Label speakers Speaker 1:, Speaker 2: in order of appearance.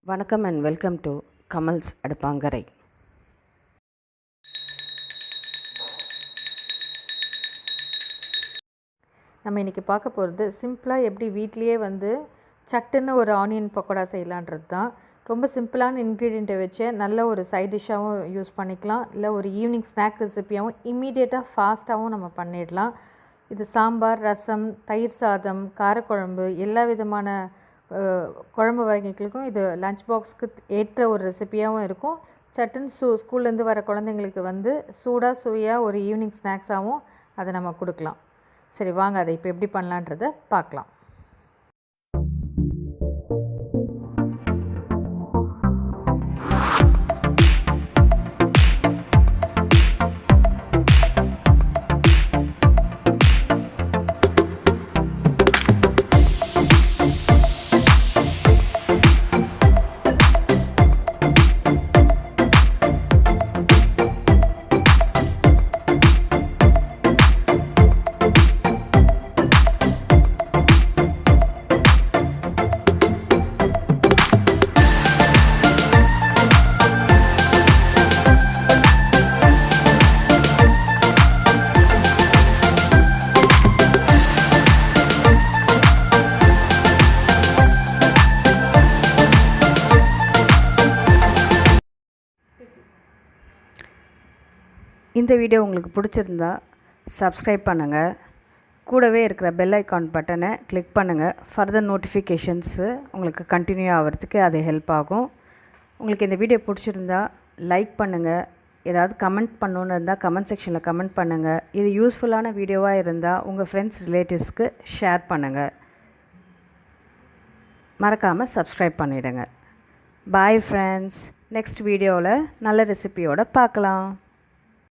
Speaker 1: வணக்கம் and welcome to Kamal's அடுப்பாங்கரை. நம்ம இன்றைக்கி பார்க்க போகிறது சிம்பிளாக எப்படி வீட்லேயே சட்டுன்னு ஒரு ஆனியன் பக்கோடா செய்யலான்றது தான். ரொம்ப சிம்பிளான இன்க்ரீடியண்ட்டை வச்சு நல்ல ஒரு சைட் டிஷ்ஷாகவும் யூஸ் பண்ணிக்கலாம், இல்லை ஒரு ஈவினிங் ஸ்நாக் ரெசிப்பியாகவும் இம்மீடியட்டாக ஃபாஸ்ட்டாகவும் நம்ம பண்ணிடலாம். இது சாம்பார், ரசம், தயிர் சாதம், காரக்குழம்பு, எல்லா விதமான குழம்பு வகைகளுக்கும் இது லஞ்ச் பாக்ஸுக்கு ஏற்ற ஒரு ரெசிப்பியாகவும் இருக்கும். சட்டுன்னு ஸ்கூல்லேருந்து வர குழந்தைங்களுக்கு சூடாக சுவையாக ஒரு ஈவினிங் ஸ்நாக்ஸாகவும் அதை நம்ம கொடுக்கலாம். சரி, வாங்க அதை இப்போ எப்படி பண்ணலான்றதை பார்க்கலாம். இந்த வீடியோ உங்களுக்கு பிடிச்சிருந்தா சப்ஸ்கிரைப் பண்ணுங்கள், கூடவே இருக்கிற பெல் ஐக்கான் பட்டனை கிளிக் பண்ணுங்கள். ஃபர்தர் நோட்டிஃபிகேஷன்ஸு உங்களுக்கு கண்டினியூ ஆகிறதுக்கு அது ஹெல்ப் ஆகும். உங்களுக்கு இந்த வீடியோ பிடிச்சிருந்தா லைக் பண்ணுங்கள், ஏதாவது கமெண்ட் பண்ணணுன்னு இருந்தால் கமெண்ட் செக்ஷனில் கமெண்ட் பண்ணுங்கள். இது யூஸ்ஃபுல்லான வீடியோவாக இருந்தால் உங்கள் ஃப்ரெண்ட்ஸ் ரிலேட்டிவ்ஸ்க்கு ஷேர் பண்ணுங்கள். மறக்காமல் சப்ஸ்கிரைப் பண்ணிவிடுங்க. பாய் ஃப்ரெண்ட்ஸ், நெக்ஸ்ட் வீடியோவில் நல்ல ரெசிபியோடு பார்க்கலாம்.